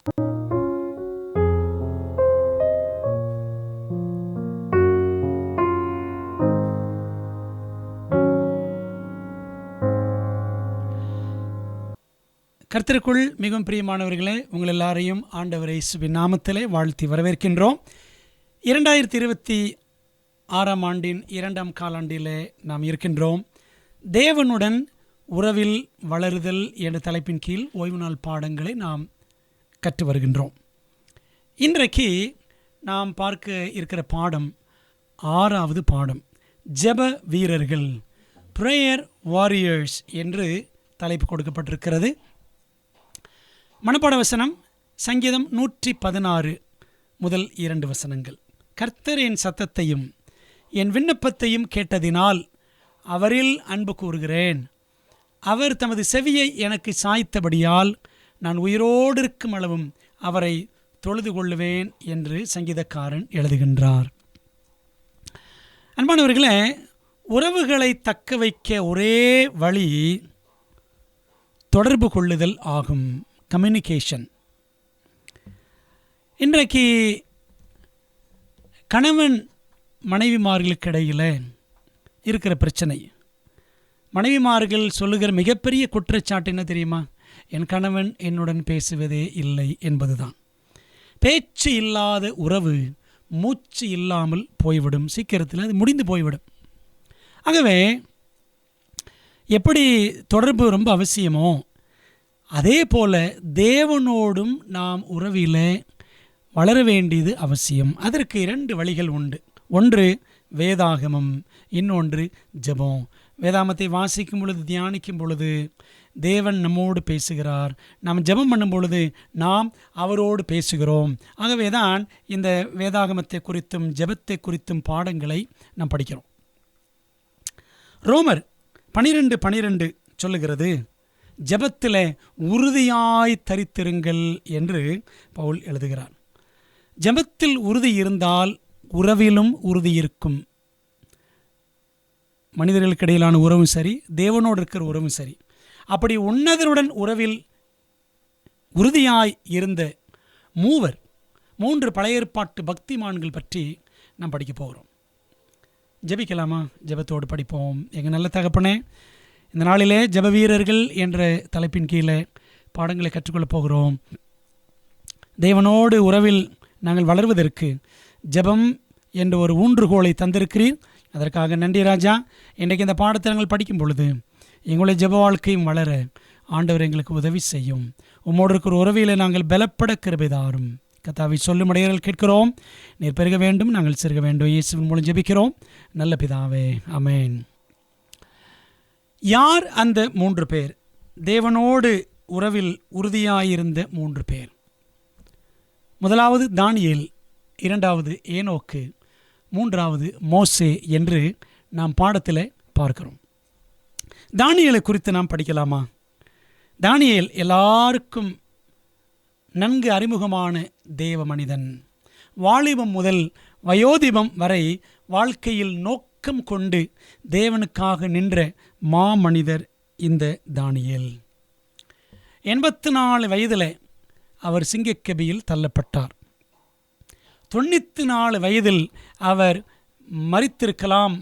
கர்த்தருக்குள் மிகவும் பிரியமானவர்களே, உங்கள் எல்லாரையும் ஆண்டவர் இயேசுவின் நாமத்திலே வாழ்த்தி வரவேற்கின்றோம். 2026 ஆண்டின் 2ஆம் காலாண்டிலே நாம் இருக்கின்றோம். தேவனுடன் உறவில் வளருதல் என்ற தலைப்பின் கீழ் ஓய்வு நாள் பாடங்களை நாம் கற்று வருகின்றோம். இன்றைக்கு நாம் பார்க்க இருக்கிற பாடம் 6வது பாடம், ஜெப வீரர்கள், ப்ரேயர் வாரியர்ஸ் என்று தலைப்பு கொடுக்கப்பட்டிருக்கிறது. மனப்பாட வசனம் சங்கீதம் 116 முதல் 2 வசனங்கள். கர்த்தர் என் சத்தத்தையும் என் விண்ணப்பத்தையும் கேட்டதினால் அவரில் அன்பு கூறுகிறேன். அவர் தமது செவியை எனக்கு சாய்த்தபடியால் நான் உயிரோடு இருக்கும் அளவும் அவரை தொழுது கொள்ளுவேன் என்று சங்கீதக்காரன் எழுதுகின்றார். அன்பானவர்களே, உறவுகளை தக்க வைக்க ஒரே வழி தொடர்பு கொள்ளுதல் ஆகும், கம்யூனிகேஷன். இன்றைக்கு கணவன் மனைவிமார்களுக்கு இடையில் இருக்கிற பிரச்சனை, மனைவிமார்கள் சொல்லுகிற மிகப்பெரிய குற்றச்சாட்டு என்ன தெரியுமா? என் கணவன் என்னுடன் பேசுவதே இல்லை என்பதுதான். பேச்சு இல்லாத உறவு மூச்சு இல்லாமல் போய்விடும், சீக்கிரத்தில் அது முடிந்து போய்விடும். ஆகவே எப்படி தொடர்பு ரொம்ப அவசியமோ அதே போல தேவனோடும் நாம் உறவில் வளர வேண்டியது அவசியம். அதற்கு 2 வழிகள் உண்டு. ஒன்று வேதாகமம், இன்னொன்று ஜெபம். வேதாகமத்தை வாசிக்கும் பொழுது, தியானிக்கும் பொழுது தேவன் நம்மோடு பேசுகிறார். நாம் ஜெபம் பண்ணும் பொழுது நாம் அவரோடு பேசுகிறோம். ஆகவே தான் இந்த வேதாகமத்தை குறித்தும் ஜெபத்தை குறித்தும் பாடங்களை நாம் படிக்கிறோம். ரோமர் 12:12 சொல்லுகிறது, ஜெபத்தில் உறுதியாய் தரித்திருங்கள் என்று பவுல் எழுதுகிறார். ஜெபத்தில் உறுதி இருந்தால் உறவிலும் உறுதி இருக்கும். மனிதர்களுக்கு இடையிலான உறவும் சரி, தேவனோடு இருக்கிற உறவும் சரி. அப்படி உன்னதருடன் உறவில் உறுதியாய் இருந்த 3 பழைய ஏற்பாட்டு பக்திமான்கள் பற்றி நாம் படிக்க போகிறோம். ஜெபிக்கலாமா? ஜெபத்தோடு படிப்போம். எங்கள் நல்ல தகப்பனே, இந்த நாளிலே ஜெப வீரர்கள் என்ற தலைப்பின் கீழே பாடங்களை கற்றுக்கொள்ளப் போகிறோம். தேவனோடு உறவில் நாங்கள் வளர்வதற்கு ஜெபம் என்ற ஒரு ஊன்றுகோலை தந்திருக்கிறீர். அதற்காக நன்றி ராஜா. இன்றைக்கு இந்த பாடத்தை நாங்கள் படிக்கும் பொழுது எங்களுடைய ஜெப வாழ்க்கையும் வளர ஆண்டவர் எங்களுக்கு உதவி செய்யும். உம்மோடு இருக்கிற உறவியில் நாங்கள் பலப்பட கிருபை தாரும். கர்த்தாவை சொல்லும் இடையர்கள் கேட்கிறோம். நீர் பெருக வேண்டும், நாங்கள் சிறுக வேண்டும். இயேசுவின் மூலம் ஜெபிக்கிறோம் நல்ல பிதாவே, ஆமென். யார் அந்த 3 பேர்? தேவனோடு உறவில் உறுதியாயிருந்த 3 பேர். முதலாவது தானியேல், 2வது ஏனோக்கு, 3வது மோசே என்று நாம் பாடத்தில் பார்க்கிறோம். தானியேலை குறித்து நாம் படிக்கலாமா? தானியேல் எல்லாருக்கும் நன்கு அறிமுகமான தேவ மனிதன். வாலிபம் முதல் வயோதிபம் வரை வாழ்க்கையில் நோக்கம் கொண்டு தேவனுக்காக நின்ற மாமனிதர் இந்த தானியேல். 84 வயதில் அவர் சிங்கக்கெபியில் தள்ளப்பட்டார். 94 வயதில் அவர்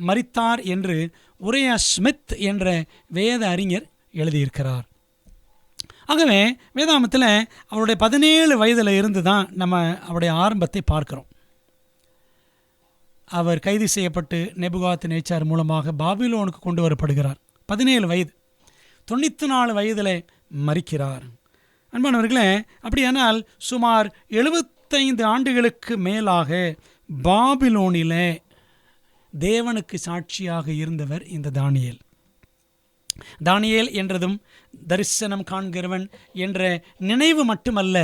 மரித்தார் என்று உரையா ஸ்மித் என்ற வேத அறிஞர் எழுதியிருக்கிறார். ஆகவே வேதாகமத்தில் அவருடைய 17 வயதில் இருந்து தான் நம்ம அவருடைய ஆரம்பத்தை பார்க்கிறோம். அவர் கைது செய்யப்பட்டு நேபுகாத்நேச்சார் மூலமாக பாபிலோனுக்கு கொண்டு வரப்படுகிறார். 17 வயது, 94 வயதில் மரிக்கிறார். அன்பானவர்களே, அப்படியானால் சுமார் 75 ஆண்டுகளுக்கு மேலாக பாபிலோனிலே தேவனுக்கு சாட்சியாக இருந்தவர் இந்த தானியேல். தானியேல் என்றதும் தரிசனம் காண்கிறவன் என்ற நினைவு மட்டுமல்ல,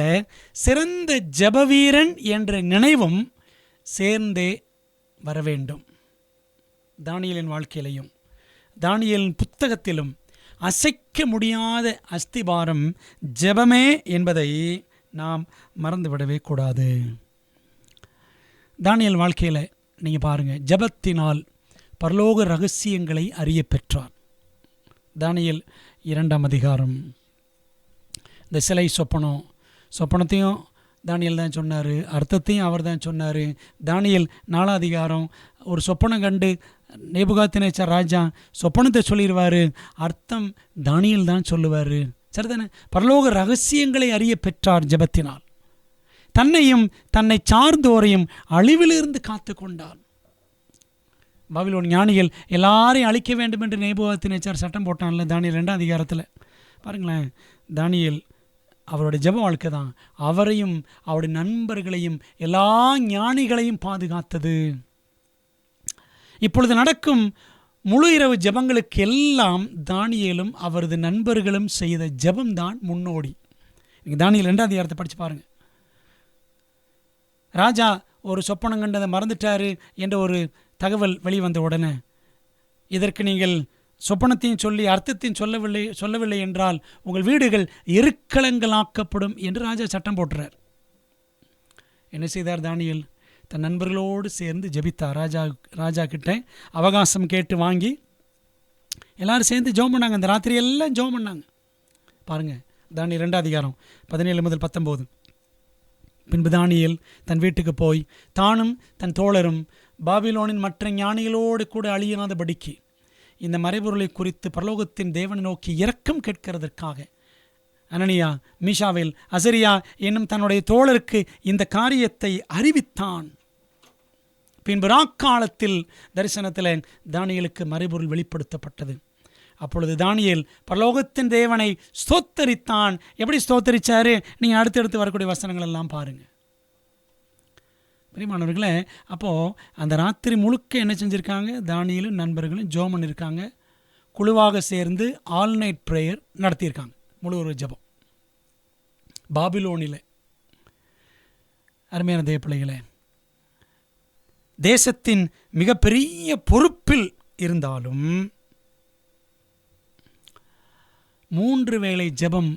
சிறந்த ஜெபவீரன் என்ற நினைவும் சேர்ந்தே வர வேண்டும். தானியேலின் வாழ்க்கையிலையும் தானியேலின் புத்தகத்திலும் அசைக்க முடியாத அஸ்திபாரம் ஜெபமே என்பதை நாம் மறந்துவிடவே கூடாது. தானியேல் வாழ்க்கையில் நீங்கள் பாருங்கள், ஜெபத்தினால் பரலோக ரகசியங்களை அறிய பெற்றார். தானியேல் 2ஆம் அதிகாரம், இந்த சிலை சொப்பனம் சொப்பனத்தையும் தானியேல் தான் சொன்னார், அர்த்தத்தையும் அவர் தான் சொன்னார். தானியேல் 4ஆம் அதிகாரம் ஒரு சொப்பனம் கண்டு நேபுகாத்நேச்சார் ராஜா சொப்பனத்தை சொல்லிடுவார், அர்த்தம் தானியேல் தான் சொல்லுவார். சரிதானே? பரலோக ரகசியங்களை அறிய பெற்றார் ஜெபத்தினால். தன்னையும் தன்னை சார்ந்தோரையும் அழிவிலிருந்து காத்து கொண்டார். பாபிலோன் ஞானிகள் எல்லாரையும் அழிக்க வேண்டும் என்று நேபுகாத்நேச்சார் சட்டம் போட்டான்ல தானியேல் 2ஆம் அதிகாரத்தில். பாருங்களேன், தானியேல் அவருடைய ஜெப வாழ்க்கை தான் அவரையும் அவருடைய நண்பர்களையும் எல்லா ஞானிகளையும் பாதுகாத்தது. இப்பொழுது நடக்கும் முழு இரவு ஜெபங்களுக்கு எல்லாம் தானியேலும் அவரது நண்பர்களும் செய்த ஜெபம்தான் முன்னோடி. நீங்கள் தானியேல் 2ஆம் அதிகாரத்தை படித்து பாருங்கள். ராஜா ஒரு சொப்பனம் கண்டதை மறந்துட்டாரு என்ற ஒரு தகவல் வெளிவந்த உடனே, இதற்கு நீங்கள் சொப்பனத்தையும் சொல்லி அர்த்தத்தையும் சொல்லவில்லை என்றால் உங்கள் வீடுகள் எருக்களங்களாக்கப்படும் என்று ராஜா சட்டம் போட்டுறார். என்ன செய்தார் தானியேல்? தன் நண்பர்களோடு சேர்ந்து ஜெபித்தார். ராஜா கிட்ட அவகாசம் கேட்டு வாங்கி எல்லாரும் சேர்ந்து ஜெபம் பண்ணாங்க. அந்த ராத்திரி எல்லாம் ஜெபம் பண்ணாங்க. பாருங்கள், தானியேல் 2ஆம் அதிகாரம் 17 முதல் 19. பின்பு தானியேல் தன் வீட்டுக்கு போய் தானும் தன் தோழரும் பாபிலோனின் மற்ற ஞானிகளோடு கூட அழியாதபடிக்கு இந்த மறைபொருளை குறித்து பரலோகத்தின் தேவனை நோக்கி இரக்கம் கேட்கிறதற்காக அனனியா, மீஷாவேல், அசரியா என்னும் தன்னுடைய தோழருக்கு இந்த காரியத்தை அறிவித்தான். பின்பு ராக்காலத்தில் தரிசனத்தில் தானியேலுக்கு மறைபொருள் வெளிப்படுத்தப்பட்டது. அப்பொழுது தானியேல் பரலோகத்தின் தேவனை ஸ்தோத்தரித்தான். எப்படி ஸ்தோத்தரிச்சாரு? நீங்கள் அடுத்தடுத்து வரக்கூடிய வசனங்கள் எல்லாம் பாருங்கள். பிரியமானவர்களே, அப்போது அந்த ராத்திரி முழுக்க என்ன செஞ்சுருக்காங்க? தானியேலும் நண்பர்களும் ஜெபம் பண்ணியிருக்காங்க. குழுவாக சேர்ந்து ஆல் நைட் ப்ரேயர் நடத்தியிருக்காங்க. முழு ஒரு ஜெபம் பாபிலோனில். அருமையான தேவ பிள்ளைகளே, தேசத்தின் மிகப்பெரிய பொறுப்பில் இருந்தாலும் 3 வேளை ஜெபம்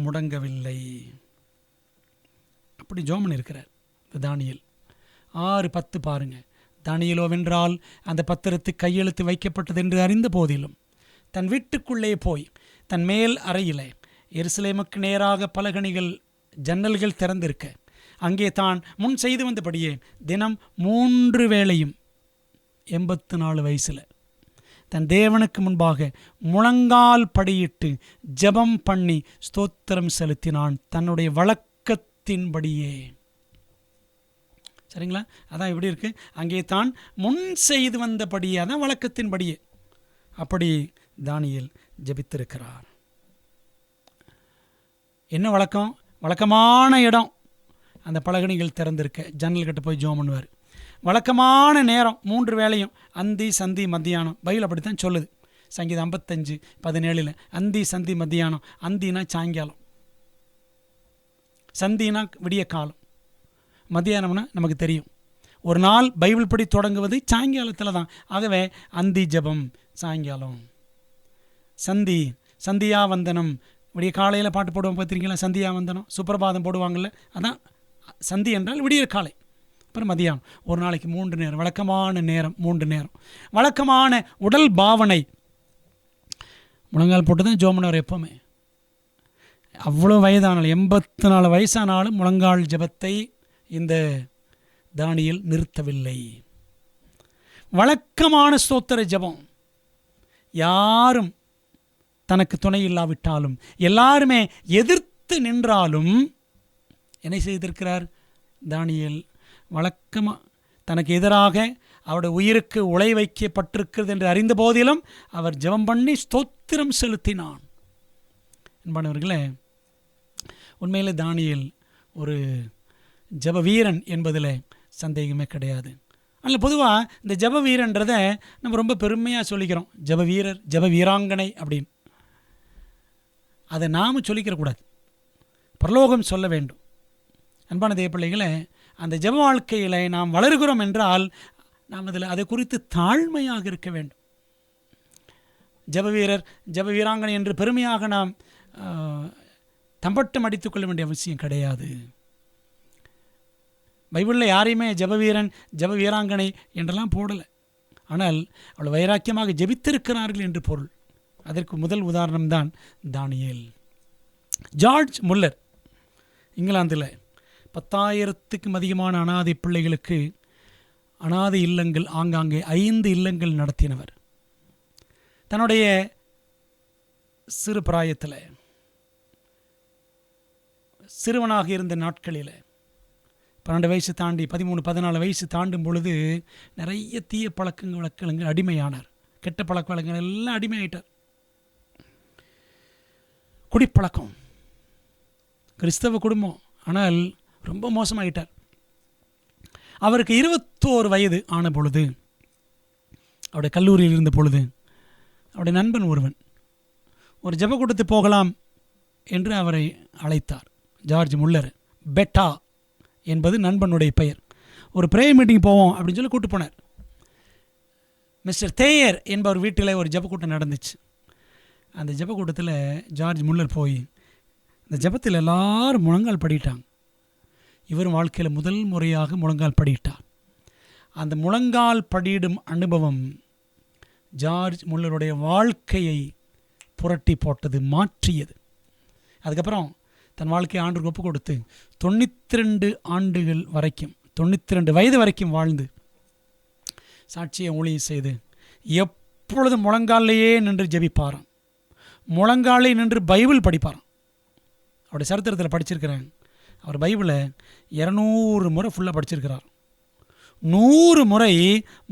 முடங்கவில்லை. அப்படி ஜெபம் பண்ணியிருக்கிறார் தானியேல். 6:10 பாருங்கள். தானியேலோவென்றால் அந்த பத்திரத்துக்கு கையெழுத்து வைக்கப்பட்டது என்று அறிந்த போதிலும் தன் வீட்டுக்குள்ளே போய் தன் மேல் அறையிலே எருசலேமுக்கு நேராக பலகணிகள் ஜன்னல்கள் திறந்திருக்க அங்கே தான் முன் செய்து வந்தபடியே தினம் 3 வேளையும் 84 வயசில் தன் தேவனுக்கு முன்பாக முழங்கால் படியிட்டு ஜெபம் பண்ணி ஸ்தோத்திரம் செலுத்தினான், தன்னுடைய வழக்கத்தின்படியே. சரிங்களா? அதான் எப்படி இருக்குது? அங்கே தான் முன் செய்து வந்தபடியே, அதான் வழக்கத்தின்படியே. அப்படி தானியேல் ஜெபித்திருக்கிறார். என்ன வழக்கம்? வழக்கமான இடம் அந்த பலகணிகள் திறந்திருக்க ஜன்னல் கிட்ட போய் ஜெபம் பண்ணுவார். வழக்கமான நேரம் 3 வேளையும், அந்தி சந்தி மத்தியானம். பைபிள் அப்படித்தான் சொல்லுது. சங்கீதம் 55:17 அந்தி சந்தி மத்தியானம். அந்தினா சாயங்காலம், சந்தினா விடிய காலம், மத்தியானம்னா நமக்கு தெரியும். ஒரு நாள் பைபிள் படி தொடங்குவது சாயங்காலத்தில் தான். ஆகவே அந்தி ஜெபம் சாயங்காலம். சந்தி, சந்தியா வந்தனம். விடிய காலையில் பாட்டு போடுவாங்க பார்த்துருக்கீங்களா? சந்தியா வந்தனம், சுப்பிரபாதம் போடுவாங்கள்ல, அதான் சந்தி என்றால் விடிய காலை. அப்புறம் மதியானம். ஒரு நாளைக்கு 3 நேரம், வழக்கமான நேரம் 3 நேரம். வழக்கமான உடல் பாவனை. முழங்கால் போட்டு தான் ஜோமனவர் எப்போவுமே. அவ்வளோ வயதானாலும் 84 வயசானாலும் முழங்கால் ஜெபத்தை இந்த தானியேல் நிறுத்தவில்லை. வழக்கமான ஸ்தோத்திர ஜெபம். யாரும் தனக்கு துணை இல்லாவிட்டாலும், எல்லாருமே எதிர்த்து நின்றாலும் என்ன செய்திருக்கிறார் தானியேல்? வழக்கமாக தனக்கு எதிராக அவருடைய உயிருக்கு உலை வைக்கப்பட்டிருக்கிறது என்று அறிந்த போதிலும் அவர் ஜெபம் பண்ணி ஸ்தோத்திரம் செலுத்தினான். அன்பானவர்களே, உண்மையிலே தானியேல் ஒரு ஜெப வீரன் என்பதில் சந்தேகமே கிடையாது. அதில் பொதுவாக இந்த ஜெப வீரன்றதை நம்ம ரொம்ப பெருமையாக சொல்லிக்கிறோம். ஜெப வீரர், ஜெப வீராங்கனை அப்படின்னு. அதை நாம் சொல்லிக்கிறக்கூடாது, பரலோகம் சொல்ல வேண்டும். அன்பான தேவ பிள்ளைகளே, அந்த ஜெப வாழ்க்கையில் நாம் வளர்கிறோம் என்றால் நாம் அதில் அதை குறித்து தாழ்மையாக இருக்க வேண்டும். ஜெப வீரர், ஜெப வீராங்கனை என்று பெருமையாக நாம் தம்பட்டம் அடித்துக்கொள்ள வேண்டிய அவசியம் கிடையாது. பைபிளில் யாரையுமே ஜெப வீரன், ஜெப வீராங்கனை என்றெல்லாம் போடலை. ஆனால் அவள் வைராக்கியமாக ஜெபித்திருக்கிறார்கள் என்று பொருள். அதற்கு முதல் உதாரணம்தான் தானியேல். ஜார்ஜ் முல்லர் இங்கிலாந்தில் 10,000க்கும் அதிகமான அனாதை பிள்ளைகளுக்கு அனாதை இல்லங்கள், ஆங்காங்கே 5 இல்லங்கள் நடத்தினவர். தன்னுடைய சிறு பிராயத்தில், சிறுவனாக இருந்த நாட்களில் 12 வயசு தாண்டி 13-14 வயசு தாண்டும் பொழுது நிறைய தீய பழக்க வழக்கங்கள் அடிமையானார். கெட்ட பழக்க வழக்கங்கள் எல்லாம் அடிமையாயிட்டார். குடிப்பழக்கம், கிறிஸ்தவ குடும்பம், ஆனால் ரொம்ப மோசமாயிட்டார். அவருக்கு 21 வயது ஆன பொழுது, அவருடைய கல்லூரியில் இருந்த பொழுது, அவருடைய நண்பன் ஒருவன் ஒரு ஜெபக்கூட்டத்துக்கு போகலாம் என்று அவரை அழைத்தார். ஜார்ஜ் முல்லர், பெட்டா என்பது நண்பனுடைய பெயர். ஒரு ப்ரேயர் மீட்டிங் போவோம் அப்படின்னு சொல்லி கூப்பிட்டு போனார். மிஸ்டர் தேயர் என்பவர் வீட்டில் ஒரு ஜெபக்கூட்டம் நடந்துச்சு. அந்த ஜெபக்கூட்டத்தில் ஜார்ஜ் முல்லர் போய் இந்த ஜெபத்தில் எல்லாரும் முழங்கால் படிட்டாங்க. இவரும் வாழ்க்கையில் முதல் முறையாக முழங்கால் படிட்டார். அந்த முழங்கால் படியிடும் அனுபவம் ஜார்ஜ் முல்லருடைய வாழ்க்கையை புரட்டி போட்டது, மாற்றியது. அதுக்கப்புறம் தன் வாழ்க்கையை ஆண்டுக்கு ஒப்பு கொடுத்து 92 ஆண்டுகள் வரைக்கும், 92 வயது வரைக்கும் வாழ்ந்து சாட்சியை ஊழியம் செய்து எப்பொழுதும் முழங்காலையே நின்று ஜெபிப்பாராம். முழங்காலை நின்று பைபிள் படிப்பாராம். அவருடைய சரித்திரத்தில் படிச்சிருக்கிறேன். அவர் பைபிளை 200 முறை ஃபுல்லாக படிச்சிருக்கிறார். 100 முறை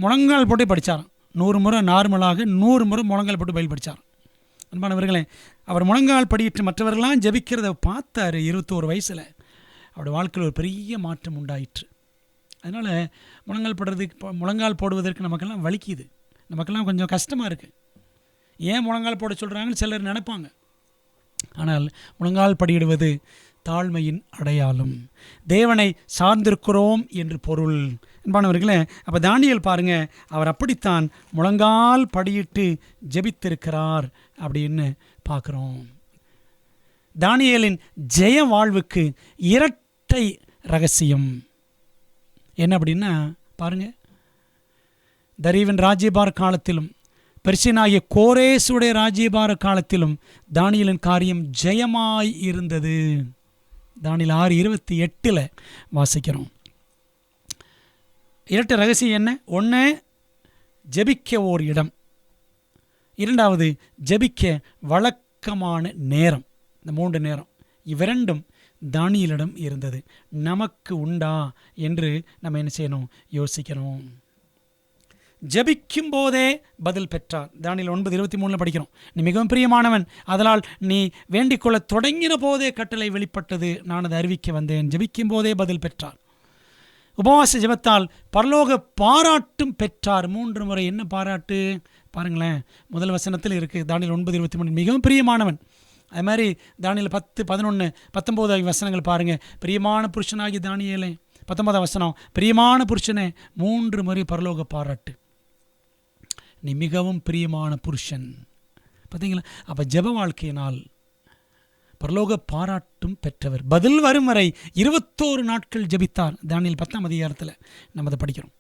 முழங்கால் போட்டு படித்தாராம். 100 முறை நார்மலாக, 100 முறை முழங்கால் போட்டு பைபிள் படித்தார். அன்பானவர்களே, அவர் முழங்கால் படியிட்டு மற்றவர்களாம் ஜெபிக்கிறத பார்த்தார். 21 வயசில் அவருடைய வாழ்க்கையில் ஒரு பெரிய மாற்றம் உண்டாயிற்று. அதனால் முழங்கால் போடுவதற்கு நமக்கெல்லாம் வலிக்குது, நமக்கெல்லாம் கொஞ்சம் கஷ்டமாக இருக்குது. ஏன் முழங்கால் போட சொல்கிறாங்கன்னு சிலர் நினைப்பாங்க. ஆனால் முழங்கால் படியிடுவது தாழ்மையின் அடையாளம், தேவனை சார்ந்திருக்கிறோம் என்று பொருள். அன்பானவர்களே, அப்போ தானியேல் பாருங்கள், அவர் அப்படித்தான் முழங்கால் படியிட்டு ஜெபித்திருக்கிறார் அப்படின்னு பார்க்குறோம். தானியேலின் ஜெய வாழ்வுக்கு இரட்டை ரகசியம் என்ன அப்படின்னா பாருங்கள், தரீவின் ராஜ்யபார காலத்திலும் பெர்சியனாகிய கோரேசுடைய ராஜ்யபார காலத்திலும் தானியேலின் காரியம் ஜெயமாய் இருந்தது. தானியேல் 6:28 வாசிக்கிறோம். இரட்டை ரகசியம் என்ன? ஒன்று, ஜெபிக்க ஓர் இடம். இரண்டாவது, ஜெபிக்க வழக்கமான நேரம். இந்த 3 நேரம், இவ்விரண்டும் தானியேலிடம் இருந்தது. நமக்கு உண்டா என்று நம்ம என்ன செய்யணும்? யோசிக்கணும். ஜெபிக்கும் போதே பதில் பெற்றார். தானியேல் 9:23 படிக்கிறோம். நீ மிகவும் பிரியமானவன், அதனால் நீ வேண்டிக்கொள்ள தொடங்கின போதே கட்டளை வெளிப்பட்டது, நான் அதை அறிவிக்க வந்தேன். ஜெபிக்கும் போதே பதில் பெற்றார். உபவாச ஜெபத்தால் பரலோக பாராட்டும் பெற்றார். 3 முறை. என்ன பாராட்டு பாருங்களேன், முதல் வசனத்தில் இருக்குது. தானியேல் 9:23 மிகவும் பிரியமானவன். அது மாதிரி தானியேல் 10, 11, 19 வசனங்கள் பாருங்கள். பிரியமான புருஷனாகி தானியேலே, 19 வசனம், பிரியமான புருஷனே, 3 முறை பரலோக பாராட்டு. நீ மிகவும் பிரியமான புருஷன். பார்த்தீங்களா? அப்போ ஜெப வாழ்க்கையினால் பரலோக பாராட்டும் பெற்றவர். பதில் வரும் வரை 21 நாட்கள் ஜெபித்தார். தானியேல் 10ஆம் அதிகாரத்தில் நம்ம அதை படிக்கிறோம்.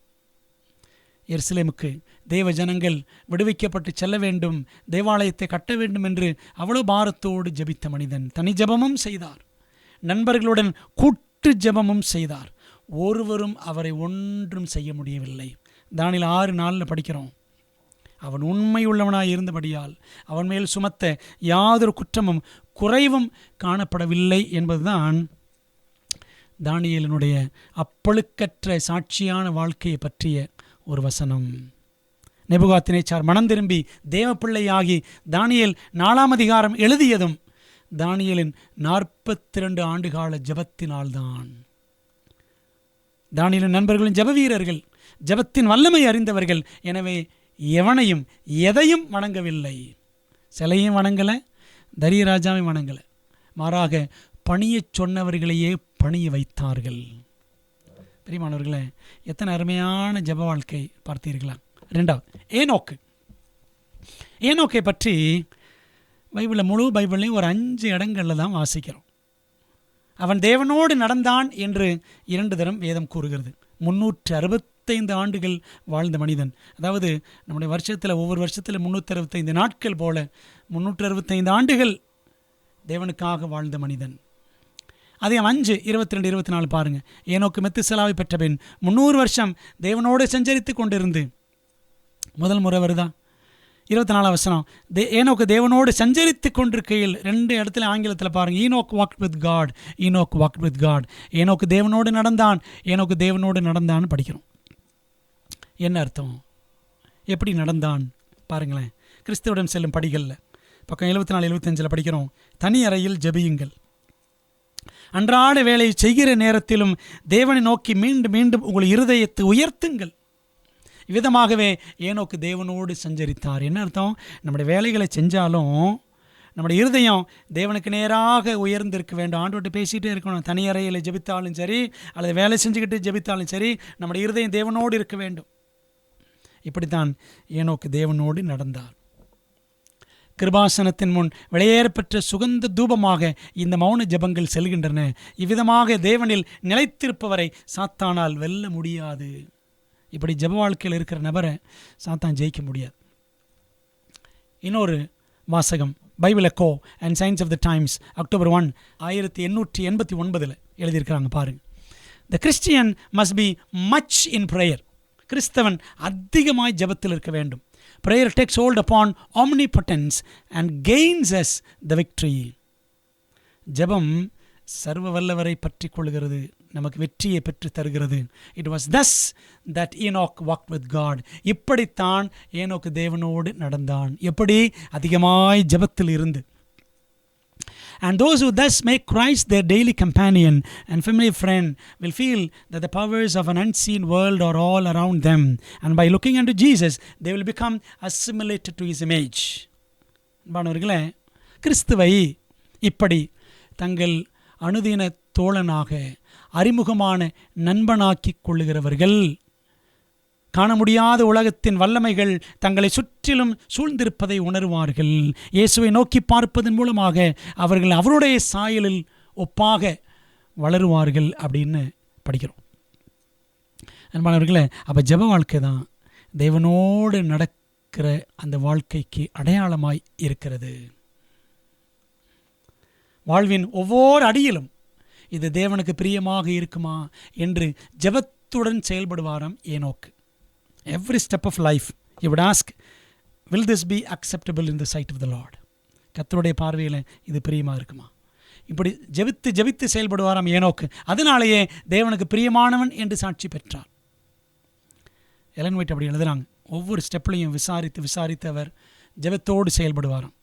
எருசலேமுக்கு தேவ ஜனங்கள் விடுவிக்கப்பட்டு செல்ல வேண்டும், தேவாலயத்தை கட்ட வேண்டும் என்று அவ்வளோ பாரத்தோடு ஜெபித்த மனிதன். தனி ஜெபமும் செய்தார், நண்பர்களுடன் கூட்டு ஜெபமும் செய்தார். ஒருவரும் அவரை ஒன்றும் செய்ய முடியவில்லை. தானியேல் 6:4 படிக்கிறோம். அவன் உண்மை உள்ளவனாய் இருந்தபடியால் அவன் மேல் சுமத்த யாதொரு குற்றமும் குறைவும் காணப்படவில்லை என்பதுதான் தானியேலினுடைய அப்பழுக்கற்ற சாட்சியான வாழ்க்கையை பற்றிய ஒரு வசனம். நேபுகாத்நேச்சார் மனம் திரும்பி தேவப்பிள்ளையாகி தானியேல் 4ஆம் அதிகாரம் எழுதியதும் தானியேலின் 42 ஆண்டுகால ஜெபத்தினால்தான். தானியேலின் நண்பர்களும் ஜெப வீரர்கள், ஜெபத்தின் வல்லமை அறிந்தவர்கள். எனவே எவனையும் எதையும் வணங்கவில்லை. சிலையும் வணங்கலை, தரியராஜாவையும் வணங்கலை. மாறாக பணிய சொன்னவர்களையே பணிய வைத்தார்கள். பிரியமானவர்களே, எத்தனை அருமையான ஜெப வாழ்க்கை பார்த்தீர்களா? 2வது, ஏனோக்கை பற்றி பைபிளில், முழு பைபிள்லையும் ஒரு 5 இடங்களில் தான் வாசிக்கிறோம். அவன் தேவனோடு நடந்தான் என்று 2 தரம் வேதம் கூறுகிறது. 365 ஆண்டுகள் வாழ்ந்த மனிதன். அதாவது நம்முடைய வருஷத்தில், ஒவ்வொரு வருஷத்தில் 365 நாட்கள் போல 365 ஆண்டுகள் தேவனுக்காக வாழ்ந்த மனிதன். அதிகம் 5:22-24 பாருங்கள். ஏனோக்கு மெத்துசலாவை பெற்ற பின் 300 வருஷம் தேவனோடு சஞ்சரித்து கொண்டிருந்து, முதல் முறை வருதா 24 வசனம், ஏனோக்கு தேவனோடு சஞ்சரித்து கொண்டிருக்கையில், 2 இடத்துல ஆங்கிலத்தில் பாருங்கள், Enoch walked with God, Enoch walked with God. ஏனோக்கு தேவனோடு நடந்தான், ஏனோக்கு தேவனோடு நடந்தான்னு படிக்கிறோம். என்ன அர்த்தம்? எப்படி நடந்தான் பாருங்களேன். கிறிஸ்துவிடம் செல்லும் படிகளில் பக்கம் 74-75 படிக்கிறோம், தனி அறையில் ஜெபியுங்கள், அன்றாட வேலை செய்கிற நேரத்திலும் தேவனை நோக்கி மீண்டும் மீண்டும் உங்கள் இருதயத்தை உயர்த்துங்கள். இவ்விதமாகவே ஏனோக்கு தேவனோடு சஞ்சரித்தார். என்ன அர்த்தம்? நம்முடைய வேலைகளை செஞ்சாலும் நம்முடைய இருதயம் தேவனுக்கு நேராக உயர்ந்திருக்க வேண்டும். ஆண்டோட்டு பேசிகிட்டே இருக்கணும். தனி அறையில் ஜெபித்தாலும் சரி, அல்லது வேலை செஞ்சுக்கிட்டு ஜெபித்தாலும் சரி, நம்முடைய இருதயம் தேவனோடு இருக்க வேண்டும். இப்படித்தான் ஏனோக்கு தேவனோடு நடந்தார். கிருபாசனத்தின் முன் வெளியேறப்பெற்ற சுகந்த தூபமாக இந்த மௌன ஜெபங்கள் செல்கின்றன. இவ்விதமாக தேவனில் நிலைத்திருப்பவரை சாத்தானால் வெல்ல முடியாது. இப்படி ஜெப வாழ்க்கையில் இருக்கிற நபரை சாத்தான் ஜெயிக்க முடியாது. இன்னொரு வாசகம், Bible echo and science of the times, October 1, 1889 எழுதியிருக்கிறாங்க பாருங்க. The Christian must be much in prayer. கிறிஸ்தவன் அதிகமாய் ஜெபத்தில் இருக்க வேண்டும். Prayer takes hold upon omnipotence and gains us the victory. ஜெபம் சர்வ வல்லவரை பற்றி கொள்கிறது, நமக்கு வெற்றியை பெற்று தருகிறது. It was thus that Enoch walked with God. இப்படித்தான் ஏனோக்கு தேவனோடு நடந்தான். எப்படி? அதிகமாய் ஜெபத்தில் இருந்து. And those who thus make Christ their daily companion and familiar friend will feel that the powers of an unseen world are all around them, and by looking unto Jesus they will become assimilated to his image. அன்பானவர்களே, கிறிஸ்துவை இப்படி தங்கள் அனுதின தோழனாக அறிமுகமான நண்பனாக்கிக் கொள்ளுகிறவர்கள் காண முடியாத உலகத்தின் வல்லமைகள் தங்களை சுற்றிலும் சூழ்ந்திருப்பதை உணர்வார்கள். இயேசுவை நோக்கி பார்ப்பதன் மூலமாக அவர்கள் அவருடைய சாயலில் ஒப்பாக வளருவார்கள் அப்படின்னு படிக்கிறோம். அன்பானவர்களே, அப்போ ஜெப வாழ்க்கை தான் தேவனோடு நடக்கிற அந்த வாழ்க்கைக்கு அடையாளமாய் இருக்கிறது. வாழ்வின் ஒவ்வொரு அடியிலும் இது தேவனுக்கு பிரியமாக இருக்குமா என்று ஜெபத்துடன் செயல்படுவாராம் ஏனோக்கு. Every step of life he would ask, will this be acceptable in the sight of the Lord? கர்த்தருடைய பார்வையில் இது பிரியமாக இருக்குமா? இப்படி ஜெபித்து ஜெபித்து செயல்படுவாராம் ஏனோக்கு. அதனாலேயே தேவனுக்கு பிரியமானவன் என்று சாட்சி பெற்றார். எலன் ஒயிட் அப்படி எழுதுறாங்க, ஒவ்வொரு ஸ்டெப்லையும் விசாரித்து அவர் ஜெபத்தோடு செயல்படுவாராம்.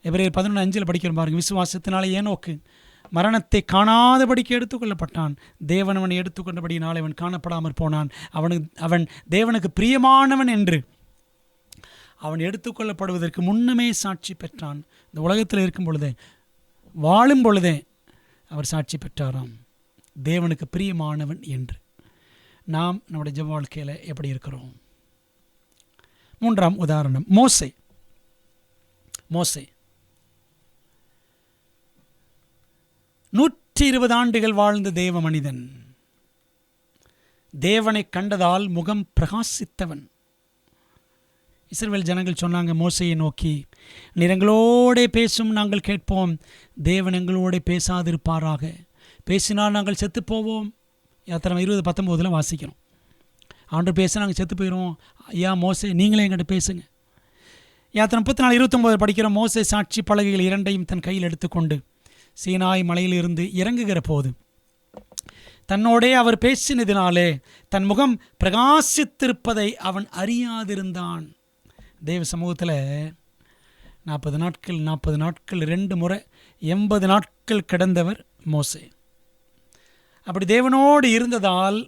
எபிரேயர் 11:5 படிக்கிற பாருங்க, விசுவாசத்தினாலே ஏனோக்கு மரணத்தை காணாதபடிக்கு எடுத்துக்கொள்ளப்பட்டான். தேவன் அவனை எடுத்துக்கொண்டபடியினால் அவன் காணப்படாமற் போனான். அவன் தேவனுக்கு பிரியமானவன் என்று அவன் எடுத்துக்கொள்ளப்படுவதற்கு முன்னமே சாட்சி பெற்றான். இந்த உலகத்தில் இருக்கும் பொழுதே, வாழும் பொழுதே அவர் சாட்சி பெற்றாராம், தேவனுக்கு பிரியமானவன் என்று. நாம் நம்முடைய ஜெப வாழ்க்கையில் எப்படி இருக்கிறோம்? 3ஆம் உதாரணம், மோசே. 120 ஆண்டுகள் வாழ்ந்த தேவ மனிதன், தேவனை கண்டதால் முகம் பிரகாசித்தவன். இஸ்ரவேல் ஜனங்கள் சொன்னாங்க மோசையை நோக்கி, நீர் எங்களோட பேசும், நாங்கள் கேட்போம், தேவன் எங்களோட பேசாதிருப்பாராக, பேசினால் நாங்கள் செத்து போவோம். யாத்திரை 20:19 வாசிக்கிறோம். ஆண்டு பேச நாங்கள் செத்து போயிடுவோம். ஐயா மோசே, நீங்களே எங்கிட்ட பேசுங்க. யாத்திரை 34:29 படிக்கிறோம், மோசே சாட்சி பலகைகள் 2ஐயும் தன் கையில் எடுத்துக்கொண்டு சீனாய் மலையிலிருந்து இறங்குகிற போது தன்னோடே அவர் பேசினதினாலே தன் முகம் பிரகாசித்திருப்பதை அவன் அறியாதிருந்தான். தேவ சமூகத்தில் 40 நாட்கள் 2 முறை 80 நாட்கள் கிடந்தவர் மோசே. அப்படி தேவனோடு இருந்ததால்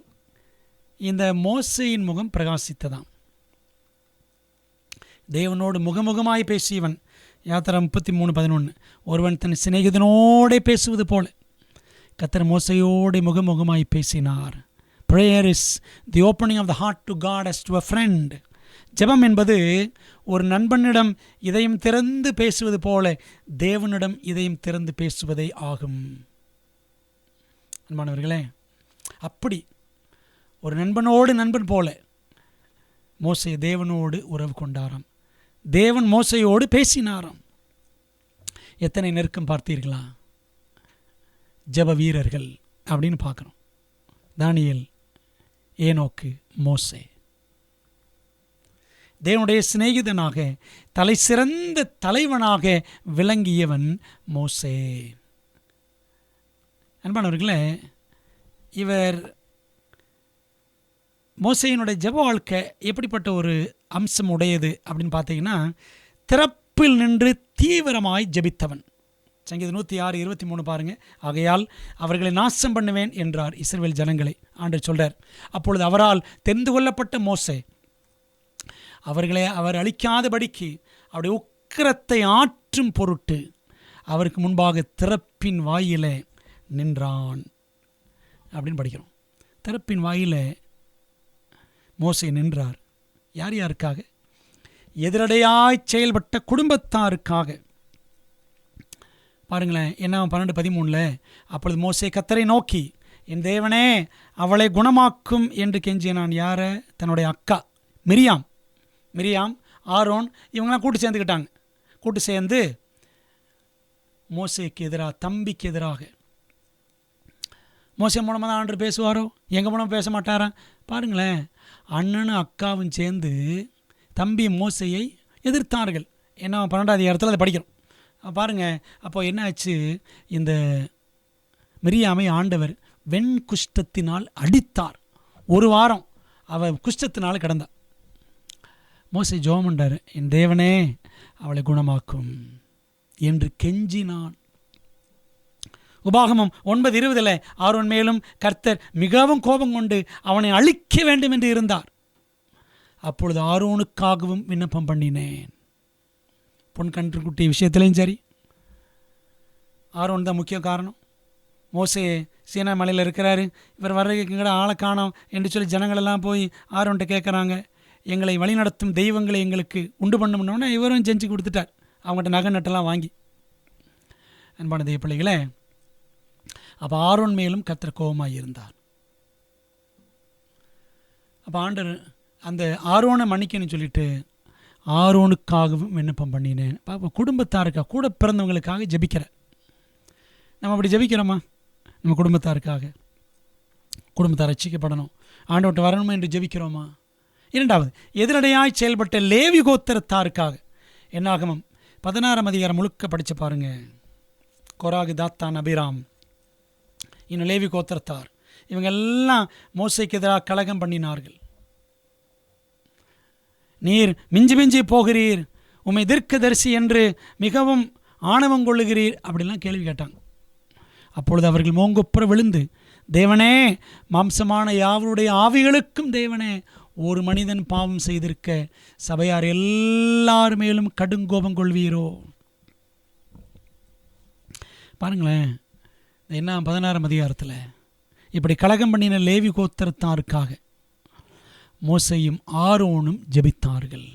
இந்த மோசேயின் முகம் பிரகாசித்ததாம். தேவனோடு முகமுகமாய் பேசியவன். யாத்திரை 33:11, ஒருவன் தன் சிநேகிதனோடு பேசுவது போல கர்த்தர் மோசையோடு முகமுகமாய் பேசினார். Prayer is the opening of the heart to God as to a friend. ஜெபம் என்பது ஒரு நண்பனிடம் இதயம் திறந்து பேசுவது போல தேவனிடம் இதயம் திறந்து பேசுவதே ஆகும். அன்பானவர்களே, அப்படி ஒரு நண்பன் போல மோசே தேவனோடு உறவு கொண்டாராம். தேவன் மோசையோடு பேசினாராம். எத்தனை நெருக்கம் பார்த்தீர்களா? ஜெப வீரர்கள் அப்படின்னு பார்க்குறோம். தானியேல், ஏனோக்கு, மோசே. தேவனுடைய சிநேகிதனாக தலை சிறந்த தலைவனாக விளங்கியவன் மோசே. அன்பானவர்களே, இவர் மோசேயினுடைய ஜெப வாழ்க்கை எப்படிப்பட்ட ஒரு அம்சம் உடையது அப்படின்னு பார்த்தீங்கன்னா, திறப்பில் நின்று தீவிரமாய் ஜெபித்தவன். சங்கீதம் 106:23 பாருங்க. ஆகையால் அவர்களை நாசம் பண்ணுவேன் என்றார் இஸ்ரவேல் ஜனங்களை ஆண்டவர் சொல்றார். அப்பொழுது அவரால் தெரிந்து கொள்ளப்பட்ட மோசே அவர்களை அவர் அழிக்காதபடிக்கு அவருடைய உக்கிரத்தை ஆற்றும் பொருட்டு அவருக்கு முன்பாக திறப்பின் வாயில நின்றான் அப்படின்னு படிக்கிறோம். திறப்பின் வாயில மோசே நின்றார். யார் யாருக்காக? எதிரடையாய் செயல்பட்ட குடும்பத்தாருக்காக. பாருங்களேன், என்ன 12:13 அப்பொழுது மோசே கர்த்தரை நோக்கி, என் தேவனே அவளை குணமாக்கும் என்று கெஞ்சினான். யார? தன்னுடைய அக்கா மிரியாம், ஆரோன் இவங்களாம் கூட்டு சேர்ந்துக்கிட்டாங்க. கூட்டு சேர்ந்து மோசேக்கு எதிராக, தம்பிக்கு எதிராக. மோசே மூலமாக தான் ஆண்டவர் பேசுவாரோ? எங்கள் மூலமாக பேச மாட்டாரா? பாருங்களேன், அண்ணனும் அக்காவும் சேர்ந்து தம்பி மோசையை எதிர்த்தார்கள். என்ன 12வது அதிகாரத்தில் அதை படிக்கிறோம். பாருங்கள், அப்போ என்ன ஆச்சு? இந்த மிரியாமை ஆண்டவர் வெண்குஷ்டத்தினால் அடித்தார். ஒரு வாரம் அவள் குஷ்டத்தினால் கிடந்தாள். மோசே ஜெபம் பண்ணார், என் தேவனே அவளை குணமாக்கும் என்று கெஞ்சினான். உபாகமம் 9:20 ஆரோன் மேலும் கர்த்தர் மிகவும் கோபம் கொண்டு அவனை அழிக்க வேண்டும் என்று இருந்தார். அப்பொழுது ஆரோனுக்காகவும் விண்ணப்பம் பண்ணினேன். பொன் கன்றுக்குட்டி விஷயத்திலையும் சரி, ஆரோன் தான் முக்கிய காரணம். மோசே சீனா மலையில் இருக்கிறாரு, இவர் வர்றதுக்கு கூட ஆளை காணோம் என்று சொல்லி ஜனங்களெல்லாம் போய் ஆரோன்கிட்ட கேட்குறாங்க. எங்களை வழிநடத்தும் தெய்வங்களை எங்களுக்கு உண்டு பண்ணணும்னா இவரும் செஞ்சு கொடுத்துட்டார், அவங்ககிட்ட நகை நட்டெல்லாம் வாங்கி. அன்பான தெய்வ பிள்ளைகளே, அப்போ ஆரோன் மேலும் கர்த்தர் கோபமாக இருந்தார். அப்போ ஆண்டவர் அந்த ஆரோனை மன்னிக்கணும்னு சொல்லிட்டு ஆரோனுக்காகவும் விண்ணப்பம் பண்ணினேன். பாப்பா, குடும்பத்தாருக்காக, கூட பிறந்தவங்களுக்காக ஜெபிக்கிற நம்ம அப்படி ஜெபிக்கிறோமா? நம்ம குடும்பத்தாருக்காக, குடும்பத்தார் ரட்சிக்கப்படணும், ஆண்டவர்கிட்ட வரணுமா என்று ஜெபிக்கிறோமா? இரண்டாவது, எதிரடையாய் செயல்பட்ட லேவி கோத்திரத்தாருக்காக. என்னாகமம் 16ஆம் அதிகாரம் முழுக்க படித்து பாருங்க. கொராகு, தாத்தான், அபிராம், இன்னும் லேவி கோத்திரத்தார், இவங்க எல்லாம் மோசைக்கு எதிராக கலகம் பண்ணினார்கள். நீர் மிஞ்சி போகிறீர், உம்மை தீர்க்கதரிசி என்று மிகவும் ஆணவம் கொள்ளுகிறீர் அப்படிலாம் கேள்வி கேட்டாங்க. அப்பொழுது அவர்கள் மோங்குப்புற விழுந்து, தேவனே, மாம்சமான யாவருடைய ஆவிகளுக்கும் தேவனே, ஒரு மனிதன் பாவம் செய்திருக்க சபையார் எல்லார் மேலும் கடுங்கோபம் கொள்வீரோ? பாருங்களேன், என்ன 16ஆம் அதிகாரத்தில் இப்படி கலகம் பண்ணின லேவி கோத்திரத்தாருக்காக மோசையும் ஆரோனும் ஜெபித்தார்கள்.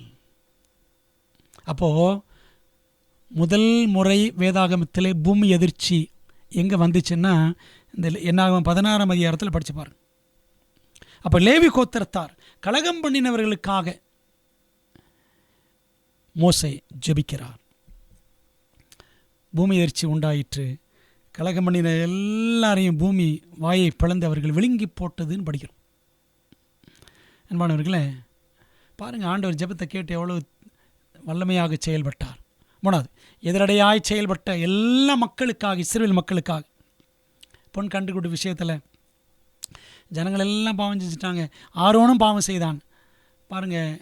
அப்போது முதல் முறை வேதாகமத்திலே பூமி எதிர்ச்சி எங்கே வந்துச்சுன்னா இந்த என்னாகும் 16ஆம் அதிகாரத்தில் படித்து பாருங்க. அப்போ லேவி கோத்திரத்தார் கலகம் பண்ணினவர்களுக்காக மோசே ஜெபிக்கிறார். பூமி எதிர்ச்சி உண்டாயிற்று, கலகம் பண்ணின எல்லாரையும் பூமி வாயை பிளந்து அவர்கள் விழுங்கி போட்டதுன்னு படிக்கிறோம். அன்பானவர்களே, பாருங்கள், ஆண்டவர் ஜெபத்தை கேட்டு எவ்வளோ வல்லமையாக செயல்பட்டார். மூணாவது, எதிரடையாய் செயல்பட்ட எல்லா மக்களுக்காக, இஸ்ரவேல் மக்களுக்காக. பொன் கண்டுபிடி விஷயத்தில் ஜனங்கள் எல்லாம் பாவம் செஞ்சுட்டாங்க, ஆரோனும் பாவம் செய்தான். பாருங்கள்,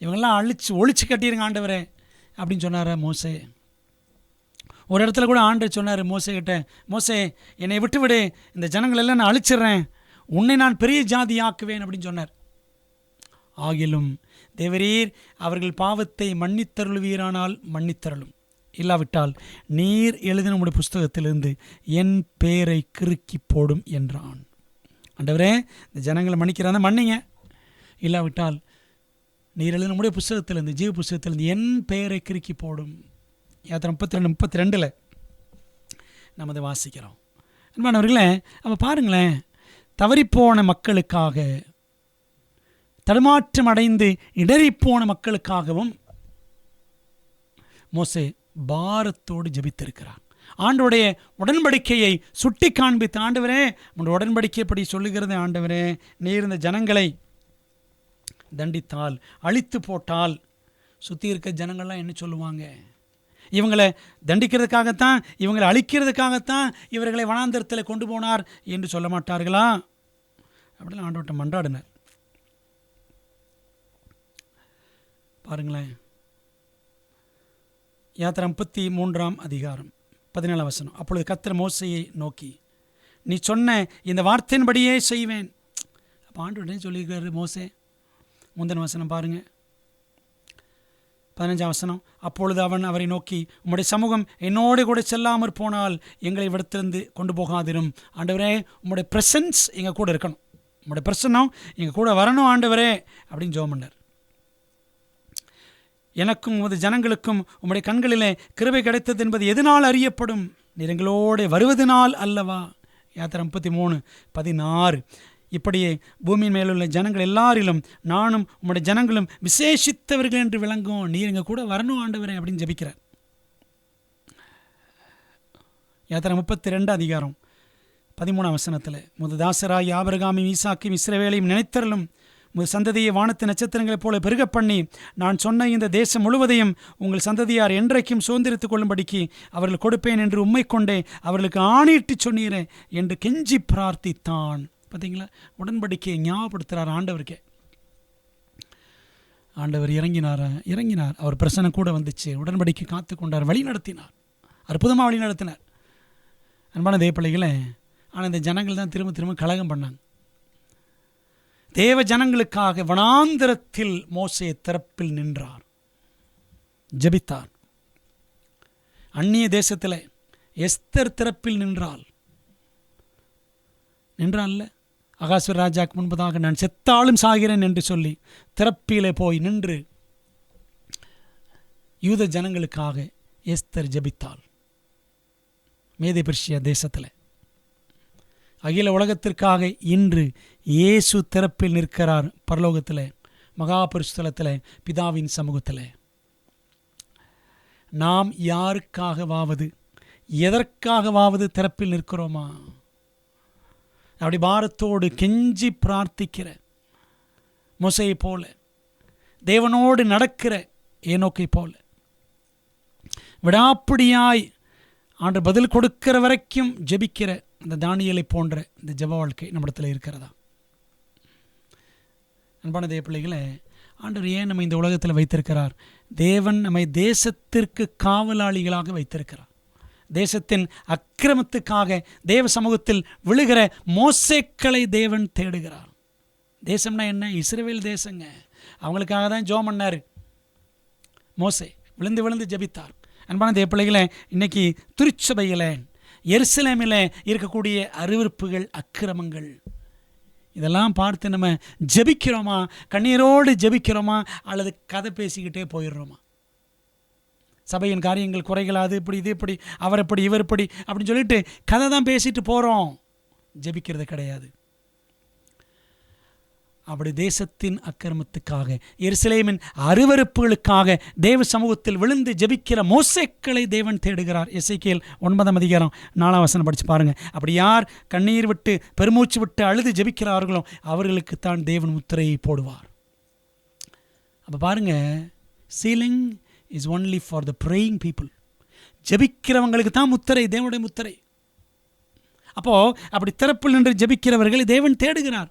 இவங்கெல்லாம் ஒழிச்சு கட்டிடுங்க ஆண்டவரே அப்படின்னு சொன்னார் மோசே. ஒரு இடத்துல கூட ஆண்டவர் சொன்னார் மோசே கிட்ட, மோசே என்னை விட்டு விடு, இந்த ஜனங்களெல்லாம் நான் அழிச்சிட்றேன், உன்னை நான் பெரிய ஜாதி ஆக்குவேன் அப்படின்னு சொன்னார். ஆகிலும் தேவரீர் அவர்கள் பாவத்தை மன்னித்தருள்வீரானால் மன்னித்தருளும், இல்லாவிட்டால் நீர் எழுதின உடைய புஸ்தகத்திலிருந்து என் பெயரை கிறுக்கி போடும் என்றான். ஆண்டவரே, இந்த ஜனங்களை மன்னிக்கிறாங்க, மன்னிங்க, இல்லாவிட்டால் நீர் எழுதின உடைய புஸ்தகத்திலிருந்து, ஜீவ புஸ்தகத்திலிருந்து என் பெயரை கிறுக்கி போடும். யாத்திரை 32:32 நம்ம அதை வாசிக்கிறோம். அன்பானவர்களே, அப்போ பாருங்களேன், தவறிப்போன மக்களுக்காக, தடுமாற்றம் அடைந்து இடறிப்போன மக்களுக்காகவும் மோசே பாரத்தோடு ஜெபித்திருக்கிறார். ஆண்டவருடைய உடன்படிக்கையை சுட்டி காண்பித்து, ஆண்டவரே உங்களுடைய உடன்படிக்கைப்படி சொல்லுகிறது ஆண்டவரே, நீர் இந்த ஜனங்களை தண்டித்தால், அழித்து போட்டால் சுற்றி இருக்க ஜனங்கள்லாம் என்ன சொல்லுவாங்க? இவங்களை தண்டிக்கிறதுக்காகத்தான், இவங்களை அழிக்கிறதுக்காகத்தான் இவர்களை வனாந்தரத்தில் கொண்டு போனார் என்று சொல்ல மாட்டார்களா? அப்படிலாம் ஆண்டவர்கிட்ட மன்றாடினார். பாருங்களேன், யாத்திரை 33ஆம் அதிகாரம் 17 வசனம். அப்பொழுது கர்த்தர் மோசேயை நோக்கி, நீ சொன்ன இந்த வார்த்தையின்படியே செய்வேன். அப்போ ஆண்டவரே சொல்லியிருக்காரு மோசே. முந்தின வசனம் பாருங்கள், 15ஆம் வசனம். அப்பொழுது அவன் அவரை நோக்கி, உம்முடைய சமூகம் என்னோடு கூட செல்லாமற் போனால் எங்களை விடத்திலிருந்து கொண்டு போகாதிரும். ஆண்டவரே, உம்முடைய ப்ரெசன்ஸ் எங்கள் கூட இருக்கணும், உம்முடைய பிரசன்னம் எங்கள் கூட வரணும் ஆண்டவரே அப்படின்னு ஜெபம் பண்ணார். எனக்கும் உமது ஜனங்களுக்கும் உம்முடைய கண்களிலே கிருபை கிடைத்தது என்பது எதனால் அறியப்படும்? நீர் எங்களோடு வருவதனால் அல்லவா? யாத்திரை 33:16. இப்படியே பூமியின் மேலுள்ள ஜனங்கள் எல்லாரிலும் நானும் உம்முடைய ஜனங்களும் விசேஷித்தவர்கள் என்று விளங்கும். நீர் எங்கள் கூட வரணும் ஆண்டவரே அப்படின்னு ஜெபிக்கிறார். யாத்திரை 32 அதிகாரம் 13ஆம் வசனத்தில், முது தாசராய் ஆபிரகாமையும் ஈசாக்கையும் இஸ்ரவேலையும் நினைத்தருளும், முது சந்ததியை வானத்து நட்சத்திரங்களைப் போல பெருக பண்ணி நான் சொன்ன இந்த தேசம் முழுவதையும் உங்கள் சந்ததியார் என்றைக்கும் சுதந்திரித்துக் கொள்ளும்படிக்கு அவர்கள் கொடுப்பேன் என்று உம்மை கொண்டே அவர்களுக்கு ஆணையிட்டு சொன்னீரே என்று கெஞ்சி பிரார்த்தித்தான். பார்த்தீங்களா, உடன்படிக்கையை ஞாபகப்படுத்துகிறார் ஆண்டவருக்கே. ஆண்டவர் இறங்கினார். அவர் பிரசன்னம் கூட வந்துச்சு, உடன்படிக்கை காத்து கொண்டார், வழி நடத்தினார், அற்புதமாக வழி நடத்தினார். அன்பான தேவப்பிள்ளைகளே, ஆனால் இந்த ஜனங்கள் தான் திரும்ப திரும்ப கலகம் பண்ணாங்க. தேவ ஜனங்களுக்காக வனாந்தரத்தில் மோசே திறப்பில் நின்றார், ஜெபித்தார். அந்நிய தேசத்தில் எஸ்தர் திறப்பில் நின்றாள். அகாஸ்வர் ராஜாக்கு முன்பதாக நான் செத்தாலும் சாகிறேன் என்று சொல்லி திறப்பிலே போய் நின்று யூத ஜனங்களுக்காக எஸ்தர் ஜெபித்தாள். மேதி பெர்சியா தேசத்தில் அகில உலகத்திற்காக இன்று இயேசு திறப்பில் நிற்கிறார். பரலோகத்தில், மகாபரிசுத்தலத்தில், பிதாவின் சமூகத்தில். நாம் யாருக்காகவாவது எதற்காகவாவது திறப்பில் நிற்கிறோமா? அப்படி பாரத்தோடு கெஞ்சி பிரார்த்திக்கிற மோசேயை போல, தேவனோடு நடக்கிற ஏனோக்கை போல, விடாப்பிடியாய் ஆண்டு பதில் கொடுக்கிற வரைக்கும் ஜெபிக்கிற இந்த தானியேலை போன்ற இந்த ஜெப வாழ்க்கை நம்மிடத்தில் இருக்கிறதா? அன்பான தேவ பிள்ளைகளை, ஆண்டவர் ஏன் நம்ம இந்த உலகத்தில் வைத்திருக்கிறார்? தேவன் நம்மை தேசத்திற்கு காவலாளிகளாக வைத்திருக்கிறார். தேசத்தின் அக்கிரமத்துக்காக தேவ சமூகத்தில் விழுகிற மோசேக்களை தேவன் தேடுகிறார். தேசம்னா என்ன? இஸ்ரவேல் தேசங்க. அவங்களுக்காக தான் ஜெபம் பண்ணார் மோசே. விழுந்து விழுந்து ஜெபித்தார். அன்பான தேவ பிள்ளைகளை, இன்னைக்கு திருச்சபையில் எருசலேமில் இருக்கக்கூடிய அருவருப்புகள், அக்கிரமங்கள், இதெல்லாம் பார்த்து நம்ம ஜெபிக்கிறோமா? கண்ணீரோடு ஜெபிக்கிறோமா? அல்லது கதை பேசிக்கிட்டே போயிடுறோமா? சபையின் காரியங்கள் குறைகள், அது இப்படி இது இப்படி, அவர் இப்படி இவர் இப்படி அப்படின்னு சொல்லிட்டு கதை தான் பேசிட்டு போகிறோம், ஜெபிக்கிறது கிடையாது. அப்படி தேசத்தின் அக்கிரமத்துக்காக, எருசலேமின் அருவருப்புகளுக்காக தேவ சமூகத்தில் விழுந்து ஜெபிக்கிற மோசேக்களை தேவன் தேடுகிறார். எசேக்கியேல் 9ஆம் அதிகாரம் 4ஆம் வசனம் படித்து பாருங்கள். அப்படி யார் கண்ணீர் விட்டு பெருமூச்சு விட்டு அழுது ஜெபிக்கிறார்களோ அவர்களுக்குத்தான் தேவன் முத்திரையை போடுவார். அப்போ பாருங்கள், ceiling is only for the praying people. ஜெபிக்கிறவங்களுக்கு தான் முத்திரை, தேவனுடைய முத்திரை. அப்போது அப்படி திறப்பில் நின்று ஜெபிக்கிறவர்களை தேவன் தேடுகிறார்.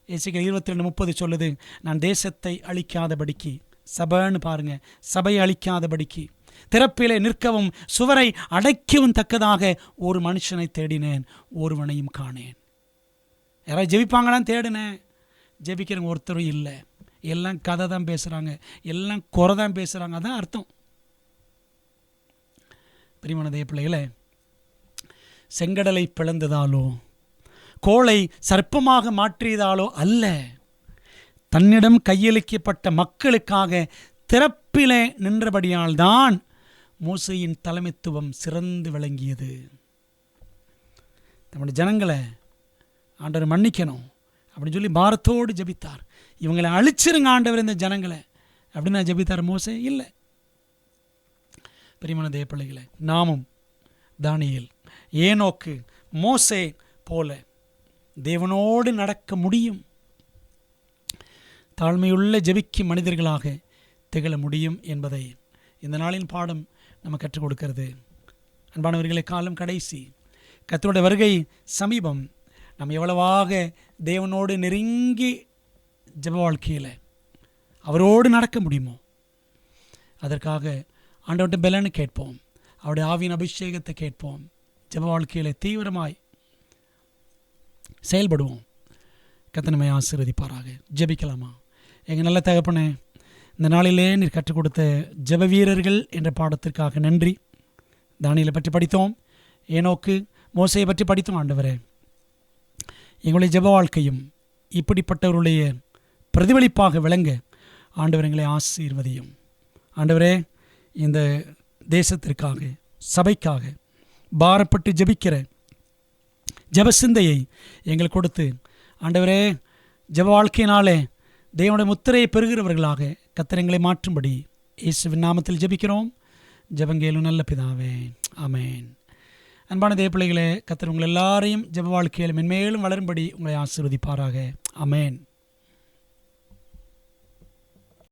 எசேக்கியேல் 22:30 சொல்லுது, நான் தேசத்தை அழிக்காதபடிக்கு, சபைன்னு பாருங்க, சபையை அழிக்காதபடிக்கு திறப்பிலே நிற்கவும் சுவரை அடைக்கவும் தக்கதாக ஒரு மனுஷனை தேடினேன், ஒருவனையும் காணேன். யாராவது ஜெபிப்பாங்களான்னு தேடினேன், ஜெபிக்கிறவங்க ஒருத்தரும் இல்லை. எல்லாம் கதை தான் பேசுகிறாங்க, எல்லாம் குறை தான் பேசுகிறாங்க. அதான் அர்த்தம். பிரியமான தேவ பிள்ளைகளே, செங்கடலை பிளந்ததாலோ கோளை சர்ப்பமாக மாற்றியதாலோ அல்ல, தன்னிடம் கையளிக்கப்பட்ட மக்களுக்காக திறப்பிலே நின்றபடியால் தான் மோசேயின் தலைமைத்துவம் சிறந்து விளங்கியது. நம்முடைய ஜனங்களை ஆண்டவர் மன்னிக்கணும் அப்படின்னு சொல்லி பாரத்தோடு ஜெபித்தார். இவங்களை அழிச்சிருங்க ஆண்டவர் இந்த ஜனங்களை அப்படின்னு ஜெபித்தார் மோசே? இல்லை. பிரியமான தேவ பிள்ளைகளே, நாமும் தானியேல், ஏனோக்கு, மோசே போல தேவனோடு நடக்க முடியும். தாழ்மையுள்ள ஜெபிக்கும் மனிதர்களாக திகழ முடியும் என்பதை இந்த நாளின் பாடம் நம்ம கற்றுக் கொடுக்கிறது. அன்பானவர்களே, காலம் கடைசி, கர்த்தருடைய வருகை சமீபம். நம்ம எவ்வளவாக தேவனோடு நெருங்கி ஜெப வாழ்க்கையில் அவரோடு நடக்க முடியுமோ அதற்காக ஆண்டவர்கிட்ட பலனை கேட்போம். அவருடைய ஆவியின் அபிஷேகத்தை கேட்போம். ஜெப வாழ்க்கையில் தீவிரமாய் செயல்படுவோம். கர்த்தர் நம்மை ஆசீர்வதிப்பாராக. ஜெபிக்கலாமா? எங்கள் நல்ல தகப்பனே, இந்த நாளிலே நீர் கற்றுக் கொடுத்த ஜெப வீரர்கள் என்ற பாடத்திற்காக நன்றி. தானியேலை பற்றி படித்தோம், ஏனோக்கு, மோசையை பற்றி படித்தோம். ஆண்டவரே, எங்களுடைய ஜெப வாழ்க்கையும் இப்படிப்பட்டவருடைய பிரதிபலிப்பாக விளங்க ஆண்டவர் எங்களை ஆசீர்வதியும். ஆண்டவரே, இந்த தேசத்திற்காக, சபைக்காக பாரப்பட்டு ஜெபிக்கிற ஜெப சிந்தையை எங்களுக்கு கொடுத்து, ஆண்டவரே, ஜெப வாழ்க்கையினாலே தேவனுடைய முத்திரையை பெறுகிறவர்களாக கர்த்தர் எங்களை மாற்றும்படி இயேசுவின் நாமத்தில் ஜெபிக்கிறோம். ஜெபங்கேலும் நல்ல பிதாவே, ஆமேன். அன்பான தேவ பிள்ளைகளே, கர்த்தர் உங்கள் எல்லாரையும் ஜெப வாழ்க்கையில் மென்மேலும் வளரும்படி உங்களை ஆசீர்வதிப்பாராக. ஆமேன்.